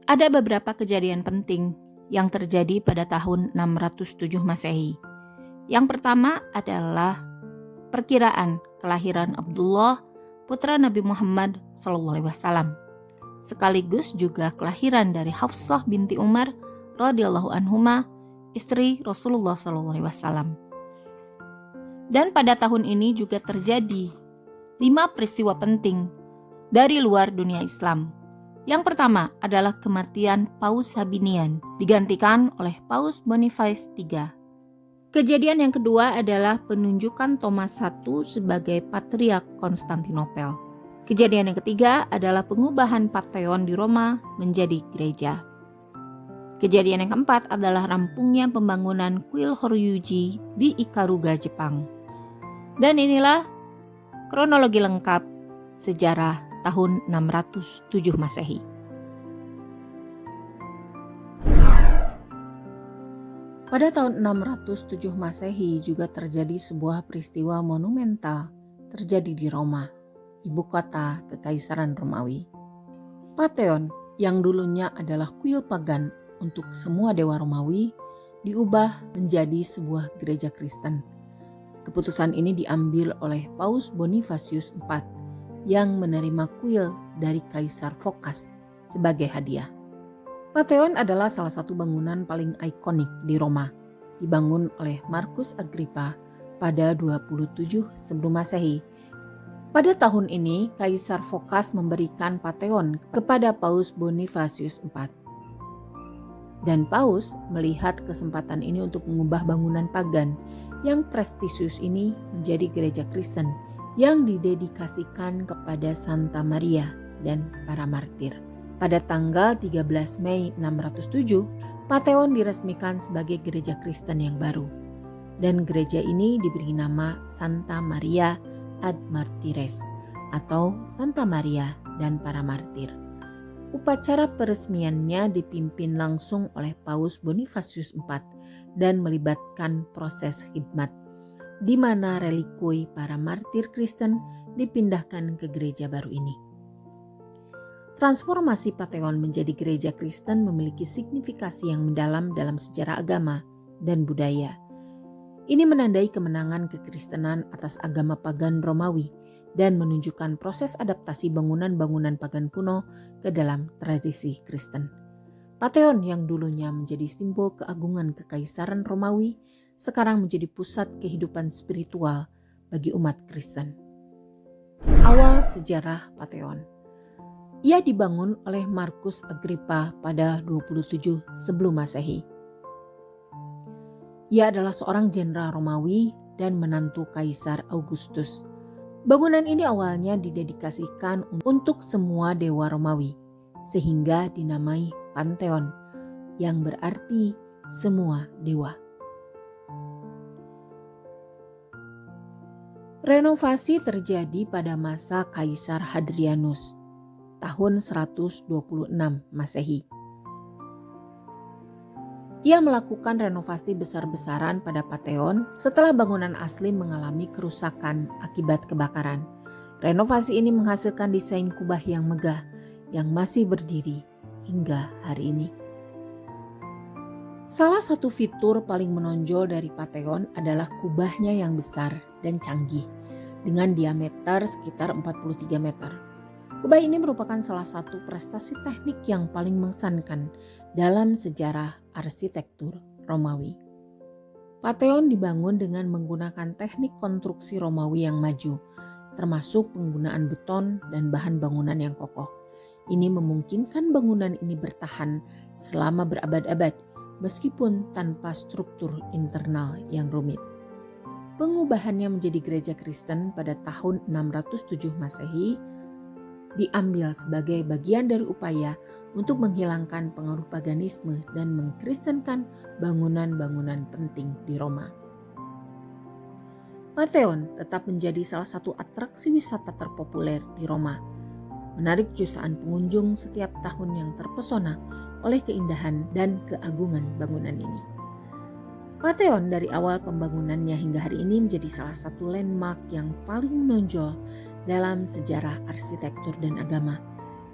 Ada beberapa kejadian penting yang terjadi pada tahun 607 Masehi. Yang pertama adalah perkiraan kelahiran Abdullah, putra Nabi Muhammad SAW. Sekaligus juga kelahiran dari Hafsah binti Umar radhiyallahu anhuma, istri Rasulullah SAW. Dan pada tahun ini juga terjadi 5 peristiwa penting dari luar dunia Islam. Yang pertama adalah kematian Paus Sabinian, digantikan oleh Paus Boniface III. Kejadian yang kedua adalah penunjukan Thomas I sebagai Patriark Konstantinopel. Kejadian yang ketiga adalah pengubahan Pantheon di Roma menjadi gereja. Kejadian yang keempat adalah rampungnya pembangunan kuil Horyuji di Ikaruga, Jepang. Dan inilah kronologi lengkap sejarah tahun 607 Masehi. Pada tahun 607 Masehi juga terjadi sebuah peristiwa monumental terjadi di Roma, ibu kota Kekaisaran Romawi. Pantheon yang dulunya adalah kuil pagan untuk semua dewa Romawi diubah menjadi sebuah gereja Kristen. Keputusan ini diambil oleh Paus Bonifacius IV yang menerima kuil dari Kaisar Phocas sebagai hadiah. Pantheon adalah salah satu bangunan paling ikonik di Roma, dibangun oleh Marcus Agrippa pada 27 sebelum Masehi. Pada tahun ini, Kaisar Phocas memberikan Pantheon kepada Paus Bonifacius IV. Dan Paus melihat kesempatan ini untuk mengubah bangunan pagan yang prestisius ini menjadi gereja Kristen yang didedikasikan kepada Santa Maria dan para martir. Pada tanggal 13 Mei 607, Pantheon diresmikan sebagai gereja Kristen yang baru. Dan gereja ini diberi nama Santa Maria ad Martires atau Santa Maria dan para martir. Upacara peresmiannya dipimpin langsung oleh Paus Bonifacius IV dan melibatkan proses khidmat, di mana relikui para martir Kristen dipindahkan ke gereja baru ini. Transformasi Pantheon menjadi gereja Kristen memiliki signifikasi yang mendalam dalam sejarah agama dan budaya. Ini menandai kemenangan kekristenan atas agama pagan Romawi dan menunjukkan proses adaptasi bangunan-bangunan pagan kuno ke dalam tradisi Kristen. Pantheon yang dulunya menjadi simbol keagungan kekaisaran Romawi sekarang menjadi pusat kehidupan spiritual bagi umat Kristen. Awal sejarah Pantheon. Ia dibangun oleh Marcus Agrippa pada 27 sebelum Masehi. Ia adalah seorang jenderal Romawi dan menantu Kaisar Augustus. Bangunan ini awalnya didedikasikan untuk semua dewa Romawi, sehingga dinamai Pantheon, yang berarti semua dewa. Renovasi terjadi pada masa Kaisar Hadrianus, tahun 126 Masehi. Ia melakukan renovasi besar-besaran pada Pantheon setelah bangunan asli mengalami kerusakan akibat kebakaran. Renovasi ini menghasilkan desain kubah yang megah yang masih berdiri hingga hari ini. Salah satu fitur paling menonjol dari Pantheon adalah kubahnya yang besar dan canggih dengan diameter sekitar 43 meter. Kubah ini merupakan salah satu prestasi teknik yang paling mengesankan dalam sejarah arsitektur Romawi. Pantheon dibangun dengan menggunakan teknik konstruksi Romawi yang maju, termasuk penggunaan beton dan bahan bangunan yang kokoh. Ini memungkinkan bangunan ini bertahan selama berabad-abad, meskipun tanpa struktur internal yang rumit. Pengubahannya menjadi gereja Kristen pada tahun 607 Masehi diambil sebagai bagian dari upaya untuk menghilangkan pengaruh paganisme dan mengkristenkan bangunan-bangunan penting di Roma. Pantheon tetap menjadi salah satu atraksi wisata terpopuler di Roma, menarik jutaan pengunjung setiap tahun yang terpesona oleh keindahan dan keagungan bangunan ini. Pantheon dari awal pembangunannya hingga hari ini menjadi salah satu landmark yang paling menonjol dalam sejarah arsitektur dan agama,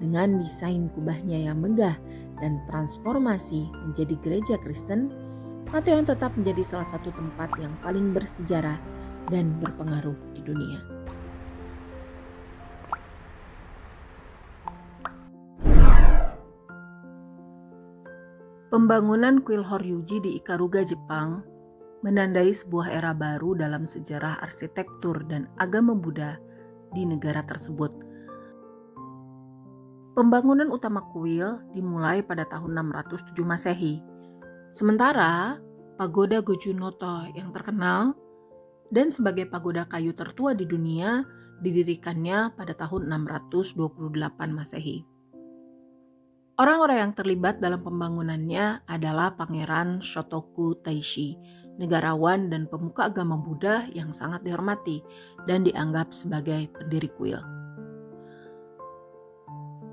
Dengan desain kubahnya yang megah dan transformasi menjadi gereja Kristen, Pantheon tetap menjadi salah satu tempat yang paling bersejarah dan berpengaruh di dunia. Pembangunan kuil Horyuji di Ikaruga, Jepang menandai sebuah era baru dalam sejarah arsitektur dan agama Buddha di negara tersebut. Pembangunan utama kuil dimulai pada tahun 607 Masehi. Sementara pagoda Gojunoto yang terkenal dan sebagai pagoda kayu tertua di dunia didirikannya pada tahun 628 Masehi. Orang-orang yang terlibat dalam pembangunannya adalah Pangeran Shotoku Taishi, negarawan dan pemuka agama Buddha yang sangat dihormati dan dianggap sebagai pendiri kuil.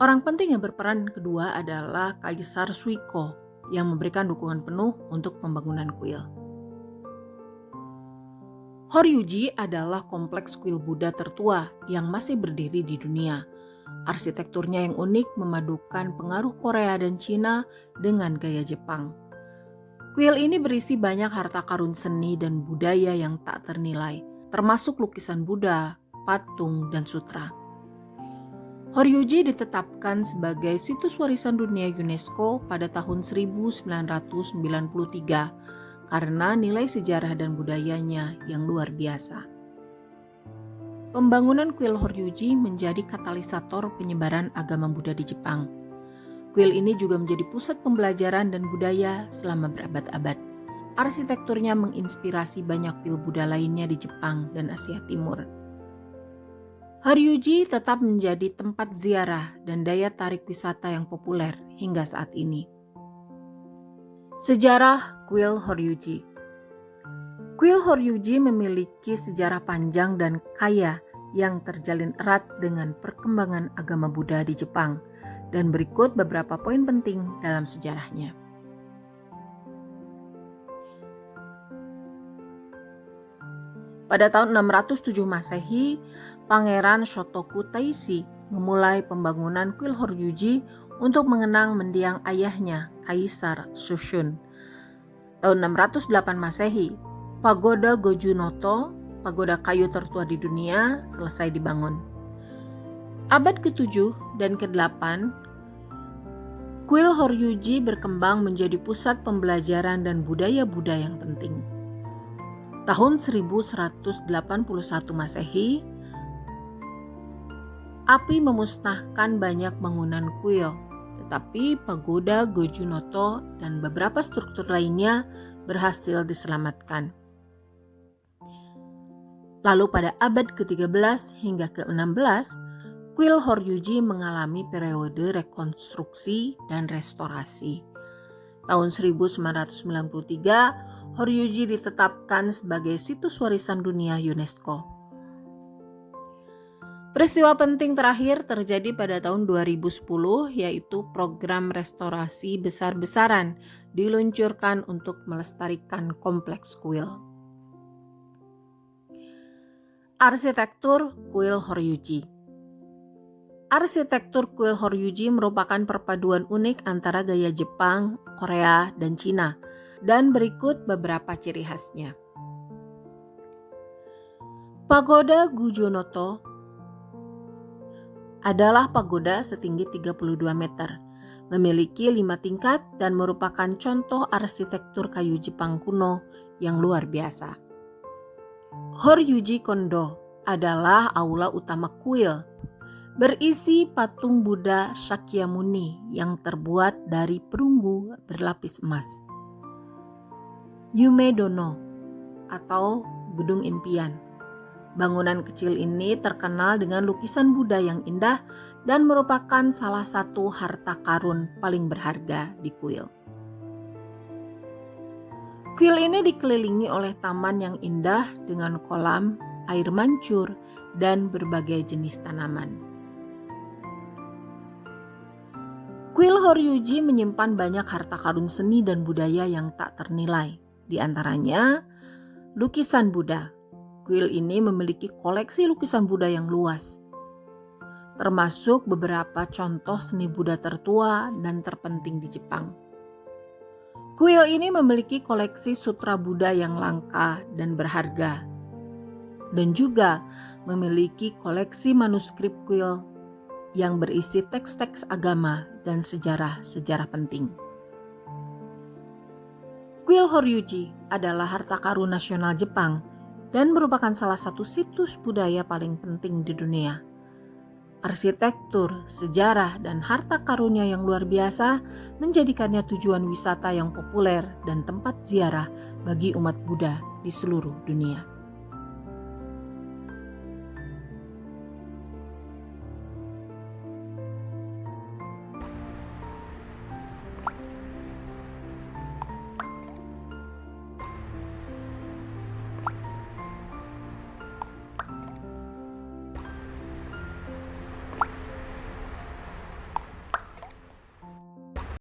Orang penting yang berperan kedua adalah Kaisar Suiko yang memberikan dukungan penuh untuk pembangunan kuil. Horyuji adalah kompleks kuil Buddha tertua yang masih berdiri di dunia. Arsitekturnya yang unik memadukan pengaruh Korea dan Cina dengan gaya Jepang. Kuil ini berisi banyak harta karun seni dan budaya yang tak ternilai, termasuk lukisan Buddha, patung, dan sutra. Horyuji ditetapkan sebagai situs warisan dunia UNESCO pada tahun 1993 karena nilai sejarah dan budayanya yang luar biasa. Pembangunan kuil Horyuji menjadi katalisator penyebaran agama Buddha di Jepang. Kuil ini juga menjadi pusat pembelajaran dan budaya selama berabad-abad. Arsitekturnya menginspirasi banyak kuil Buddha lainnya di Jepang dan Asia Timur. Horyuji tetap menjadi tempat ziarah dan daya tarik wisata yang populer hingga saat ini. Sejarah kuil Horyuji. Kuil Horyuji memiliki sejarah panjang dan kaya yang terjalin erat dengan perkembangan agama Buddha di Jepang, dan berikut beberapa poin penting dalam sejarahnya. Pada tahun 607 Masehi, Pangeran Shotoku Taishi memulai pembangunan kuil Horyuji untuk mengenang mendiang ayahnya, Kaisar Shoshin. Tahun 608 Masehi, pagoda Gojunoto, pagoda kayu tertua di dunia, selesai dibangun. Abad ke-7 dan ke-8, kuil Horyuji berkembang menjadi pusat pembelajaran dan budaya Buddha yang penting. Tahun 1181 Masehi, api memusnahkan banyak bangunan kuil, tetapi pagoda Gojunoto dan beberapa struktur lainnya berhasil diselamatkan. Lalu pada abad ke-13 hingga ke-16, kuil Horyuji mengalami periode rekonstruksi dan restorasi. Tahun 1993, Horyuji ditetapkan sebagai situs warisan dunia UNESCO. Peristiwa penting terakhir terjadi pada tahun 2010, yaitu program restorasi besar-besaran diluncurkan untuk melestarikan kompleks kuil. Arsitektur kuil Horyuji. Arsitektur kuil Horyuji merupakan perpaduan unik antara gaya Jepang, Korea, dan Cina, dan berikut beberapa ciri khasnya. Pagoda Gojunoto adalah pagoda setinggi 32 meter, memiliki 5 tingkat dan merupakan contoh arsitektur kayu Jepang kuno yang luar biasa. Horyuji Kondo adalah aula utama kuil, berisi patung Buddha Shakyamuni yang terbuat dari perunggu berlapis emas. Yumedono atau Gedung Impian. Bangunan kecil ini terkenal dengan lukisan Buddha yang indah dan merupakan salah satu harta karun paling berharga di kuil. Kuil ini dikelilingi oleh taman yang indah dengan kolam, air mancur, dan berbagai jenis tanaman. Kuil Horyuji menyimpan banyak harta karun seni dan budaya yang tak ternilai. Di antaranya, lukisan Buddha. Kuil ini memiliki koleksi lukisan Buddha yang luas. termasuk beberapa contoh seni Buddha tertua dan terpenting di Jepang. Kuil ini memiliki koleksi sutra Buddha yang langka dan berharga, dan juga memiliki koleksi manuskrip kuil yang berisi teks-teks agama dan sejarah-sejarah penting. Kuil Horyuji adalah harta karun nasional Jepang dan merupakan salah satu situs budaya paling penting di dunia. Arsitektur, sejarah, dan harta karunnya yang luar biasa menjadikannya tujuan wisata yang populer dan tempat ziarah bagi umat Buddha di seluruh dunia.